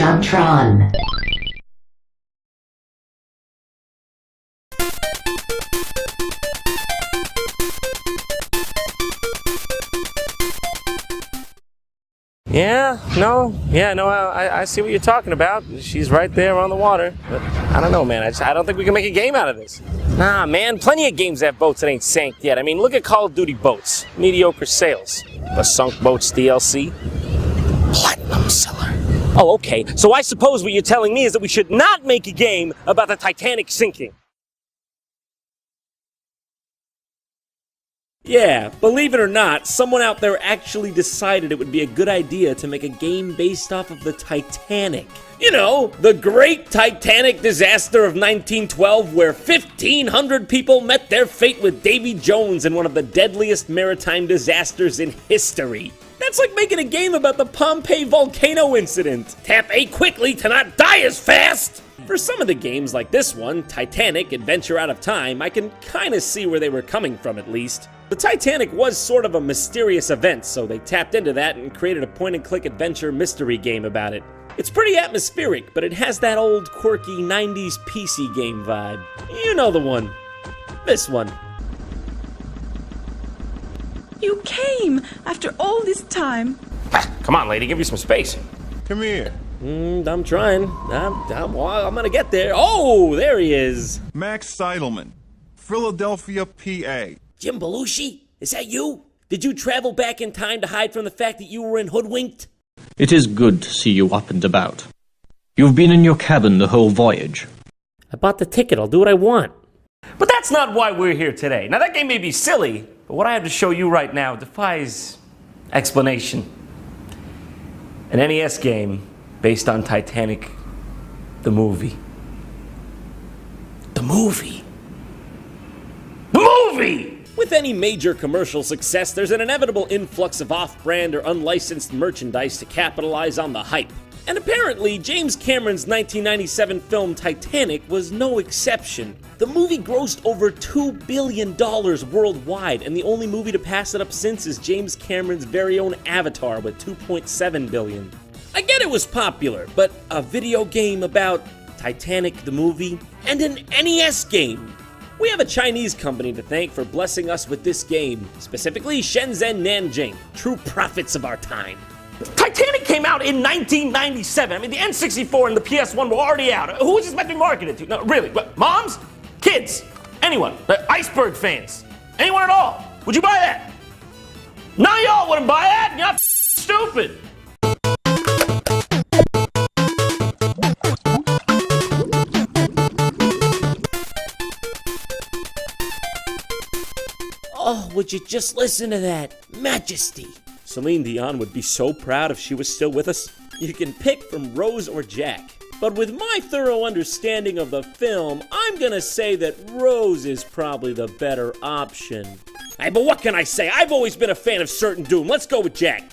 JonTron. I see what you're talking about. She's right there on the water. But I don't know, man. I don't think we can make a game out of this. Nah, man. Plenty of games have boats that ain't sank yet. I mean, look at Call of Duty boats. Mediocre sales. The Sunk Boats DLC. Platinum seller. Oh, okay. So I suppose what you're telling me is that we should not make a game about the Titanic sinking. Yeah, believe it or not, someone out there actually decided it would be a good idea to make a game based off of the Titanic. You know, the great Titanic disaster of 1912 where 1,500 people met their fate with Davy Jones in one of the deadliest maritime disasters in history. That's like making a game about the Pompeii volcano incident. Tap A quickly to not die as fast! For some of the games like this one, Titanic, Adventure Out of Time, I can kinda see where they were coming from at least. The Titanic was sort of a mysterious event, so they tapped into that and created a point-and-click adventure mystery game about it. It's pretty atmospheric, but it has that old quirky 90s PC game vibe. You know the one. This one. You came after all this time. Come on, lady, give me some space. Come here. I'm trying. I'm gonna get there. Oh, there he is. Max Seidelman, Philadelphia, PA. Jim Belushi? Is that you? Did you travel back in time to hide from the fact that you were in Hoodwinked? It is good to see you up and about. You've been in your cabin the whole voyage. I bought the ticket. I'll do what I want. But that's not why we're here today. Now, that game may be silly, but what I have to show you right now defies explanation. An NES game based on Titanic, the movie. The movie? The movie! With any major commercial success, there's an inevitable influx of off-brand or unlicensed merchandise to capitalize on the hype. And apparently, James Cameron's 1997 film Titanic was no exception. The movie grossed over $2 billion worldwide, and the only movie to pass it up since is James Cameron's very own Avatar with $2.7 billion. I get it was popular, but a video game about Titanic the movie and an NES game? We have a Chinese company to thank for blessing us with this game, specifically Shenzhen Nanjing, true prophets of our time. Titanic came out in 1997. I mean, the N64 and the PS1 were already out. Who was this meant to be marketed to? No, really, what, moms? Kids? Anyone? Iceberg fans? Anyone at all? Would you buy that? None of y'all wouldn't buy that. You're not stupid. Oh, would you just listen to that? Majesty! Celine Dion would be so proud if she was still with us. You can pick from Rose or Jack. But with my thorough understanding of the film, I'm gonna say that Rose is probably the better option. Hey, but what can I say? I've always been a fan of Certain Doom. Let's go with Jack.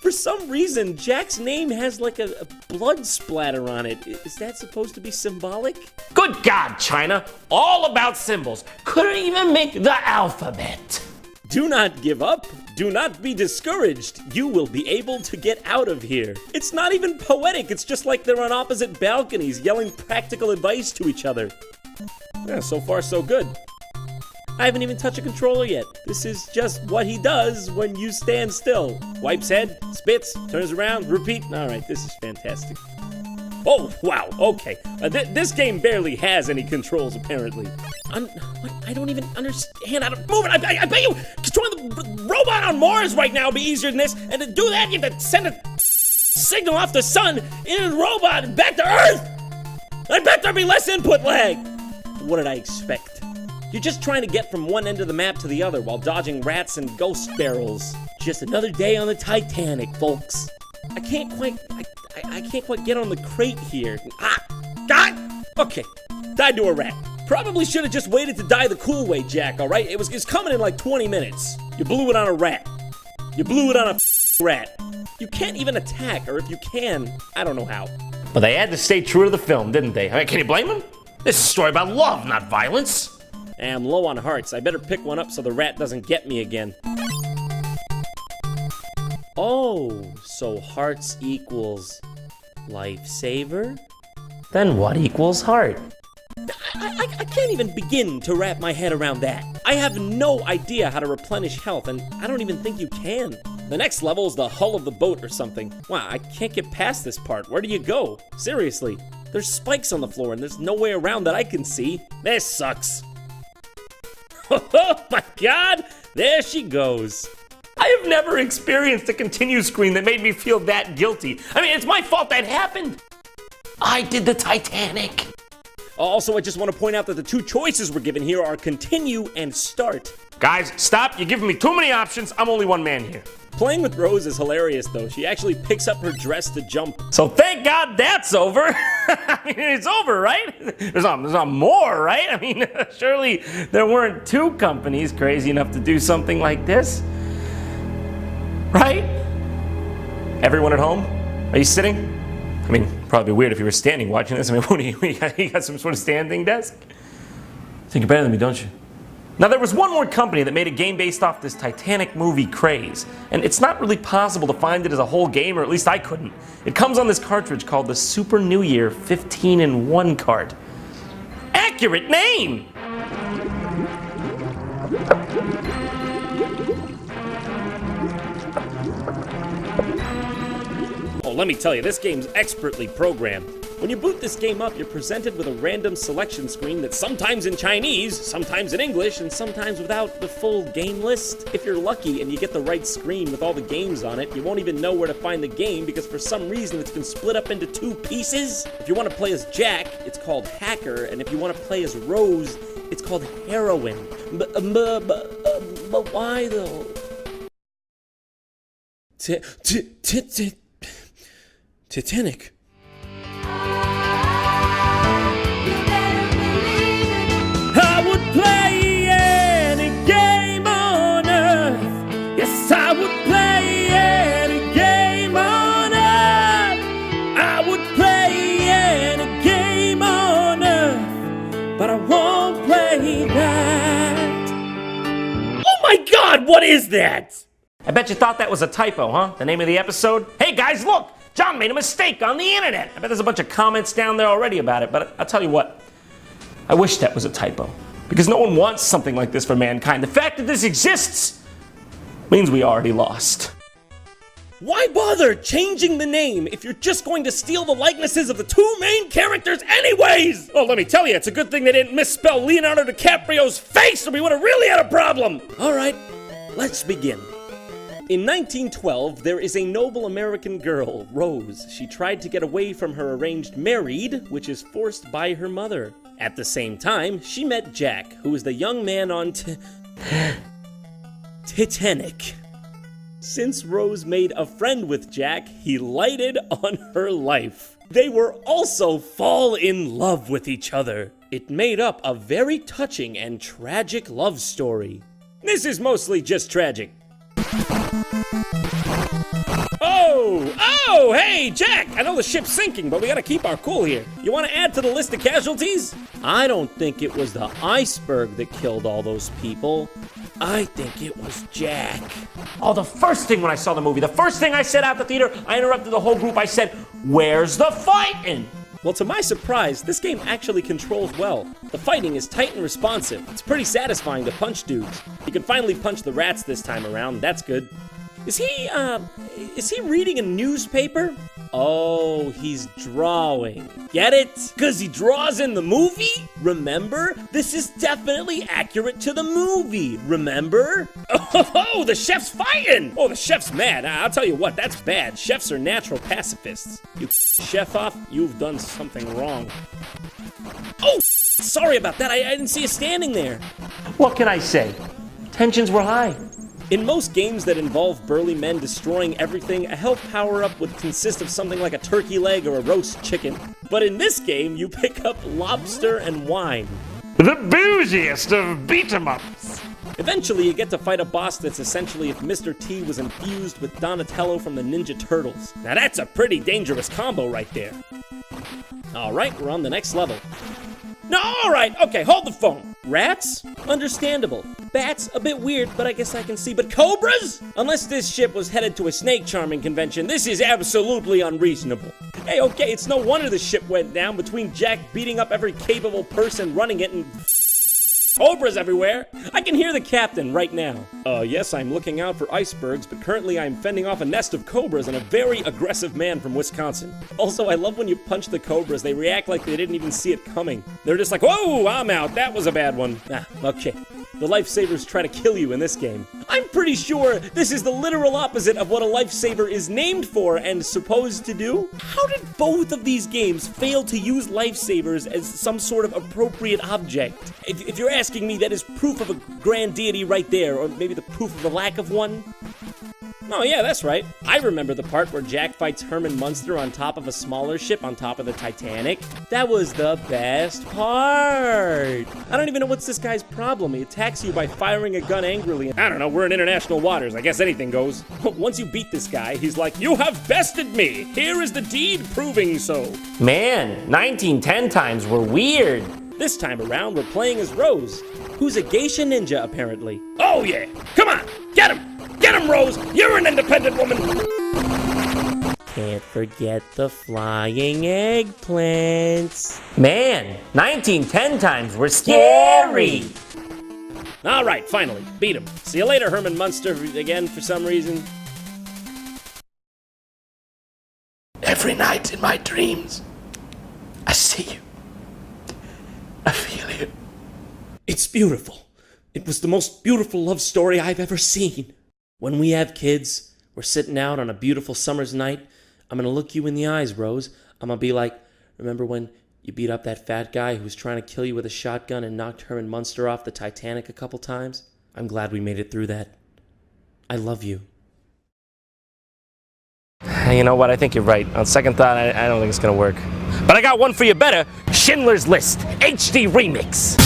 For some reason, Jack's name has like a blood splatter on it. Is that supposed to be symbolic? Good God, China. All about symbols. Couldn't even make the alphabet. Do not give up. Do not be discouraged. You will be able to get out of here. It's not even poetic. It's just like they're on opposite balconies yelling practical advice to each other. Yeah, so far so good. I haven't even touched a controller yet. This is just what he does when you stand still. Wipes head, spits, turns around, repeat. All right, this is fantastic. Oh, wow, okay. This game barely has any controls, apparently. I don't even understand how to move it. I bet you controlling the robot on Mars right now would be easier than this. And to do that, you have to send a signal off the sun into the robot and back to Earth. I bet there'd be less input lag. What did I expect? You're just trying to get from one end of the map to the other while dodging rats and ghost barrels. Just another day on the Titanic, folks. I can't quite get on the crate here. Okay, died to a rat. Probably should have just waited to die the cool way, Jack, alright? It's coming in like 20 minutes. You blew it on a rat. You blew it on a rat. You can't even attack, or if you can, I don't know how. But they had to stay true to the film, didn't they? I mean, can you blame them? This is a story about love, not violence. I'm low on hearts. I better pick one up so the rat doesn't get me again. Oh, so hearts equals Lifesaver? Then what equals heart? I can't even begin to wrap my head around that. I have no idea how to replenish health, and I don't even think you can. The next level is the hull of the boat or something. Wow, I can't get past this part. Where do you go? Seriously. There's spikes on the floor, and there's no way around that I can see. This sucks. Oh my god! There she goes. I have never experienced a continue screen that made me feel that guilty. I mean, it's my fault that happened. I did the Titanic. Also, I just want to point out that the two choices we're given here are continue and start. Guys, stop. You're giving me too many options. I'm only one man here. Playing with Rose is hilarious, though. She actually picks up her dress to jump. So thank God that's over. I mean, it's over, right? There's not more, right? I mean, surely there weren't two companies crazy enough to do something like this. Right? Everyone at home? Are you sitting? I mean, probably weird if you were standing watching this. I mean, what do you got some sort of standing desk? Think you're better than me, don't you? Now, there was one more company that made a game based off this Titanic movie craze, and it's not really possible to find it as a whole game, or at least I couldn't. It comes on this cartridge called the Super New Year 15-in-1 cart. Accurate name! Oh, let me tell you, this game's expertly programmed. When you boot this game up, you're presented with a random selection screen that's sometimes in Chinese, sometimes in English, and sometimes without the full game list. If you're lucky and you get the right screen with all the games on it, you won't even know where to find the game because for some reason it's been split up into two pieces. If you want to play as Jack, it's called Hacker, and if you want to play as Rose, it's called Heroine. But why though? Titanic. I would play any game on earth. Yes, I would play any game on earth. I would play any game on earth, but I won't play that. Oh my God, what is that? I bet you thought that was a typo, huh? The name of the episode? Hey guys, look! John made a mistake on the internet! I bet there's a bunch of comments down there already about it, but I'll tell you what. I wish that was a typo. Because no one wants something like this for mankind. The fact that this exists means we already lost. Why bother changing the name if you're just going to steal the likenesses of the two main characters anyways? Oh, let me tell you, it's a good thing they didn't misspell Leonardo DiCaprio's face or we would have really had a problem! Alright, let's begin. In 1912, there is a noble American girl, Rose. She tried to get away from her arranged married, which is forced by her mother. At the same time, she met Jack, who is the young man on Titanic. Since Rose made a friend with Jack, he lighted on her life. They were also fall in love with each other. It made up a very touching and tragic love story. This is mostly just tragic. Oh, hey, Jack! I know the ship's sinking, but we gotta keep our cool here. You wanna add to the list of casualties? I don't think it was the iceberg that killed all those people. I think it was Jack. Oh, the first thing when I saw the movie, the first thing I said out the theater, I interrupted the whole group, I said, "Where's the fighting?" Well, to my surprise, this game actually controls well. The fighting is tight and responsive. It's pretty satisfying to punch dudes. You can finally punch the rats this time around, that's good. Is he reading a newspaper? Oh, he's drawing. Get it? 'Cause he draws in the movie? Remember? This is definitely accurate to the movie. Remember? Oh, the chef's fighting! Oh, the chef's mad. I'll tell you what, that's bad. Chefs are natural pacifists. You chef off, you've done something wrong. Oh, sorry about that. I didn't see you standing there. What can I say? Tensions were high. In most games that involve burly men destroying everything, a health power-up would consist of something like a turkey leg or a roast chicken. But in this game, you pick up lobster and wine. The bougiest of beat-em-ups. Eventually, you get to fight a boss that's essentially if Mr. T was infused with Donatello from the Ninja Turtles. Now that's a pretty dangerous combo right there. Alright, we're on the next level. No, alright, okay, hold the phone. Rats? Understandable. Bats? A bit weird, but I guess I can see. But cobras? Unless this ship was headed to a snake charming convention, this is absolutely unreasonable. Hey, okay, it's no wonder the ship went down between Jack beating up every capable person running it and cobras everywhere. I can hear the captain right now. Yes, I'm looking out for icebergs, but currently I'm fending off a nest of cobras and a very aggressive man from Wisconsin. Also, I love when you punch the cobras, they react like they didn't even see it coming. They're just like, whoa, I'm out, that was a bad one. Okay. The lifesavers try to kill you in this game. I'm pretty sure this is the literal opposite of what a lifesaver is named for and supposed to do. How did both of these games fail to use lifesavers as some sort of appropriate object? If you're asking me, that is proof of a grand deity right there, or maybe the proof of the lack of one. Oh yeah, that's right. I remember the part where Jack fights Herman Munster on top of a smaller ship on top of the Titanic. That was the best part. I don't even know what's this guy's problem. He attacks you by firing a gun angrily. I don't know, we're in international waters. I guess anything goes. Once you beat this guy, he's like, you have bested me. Here is the deed proving so. Man, 1910 times were weird. This time around, we're playing as Rose, who's a geisha ninja, apparently. Oh yeah, come on, get him! Get him, Rose! You're an independent woman! Can't forget the flying eggplants. Man, 1910 times were scary. All right, finally, beat him. See you later, Herman Munster, again for some reason. Every night in my dreams, I see you. I feel you. It's beautiful. It was the most beautiful love story I've ever seen. When we have kids, we're sitting out on a beautiful summer's night, I'm gonna look you in the eyes, Rose. I'm gonna be like, remember when you beat up that fat guy who was trying to kill you with a shotgun and knocked Herman Munster off the Titanic a couple times? I'm glad we made it through that. I love you. You know what? I think you're right. On second thought, I don't think it's gonna work. But I got one for you better. Schindler's List HD Remix.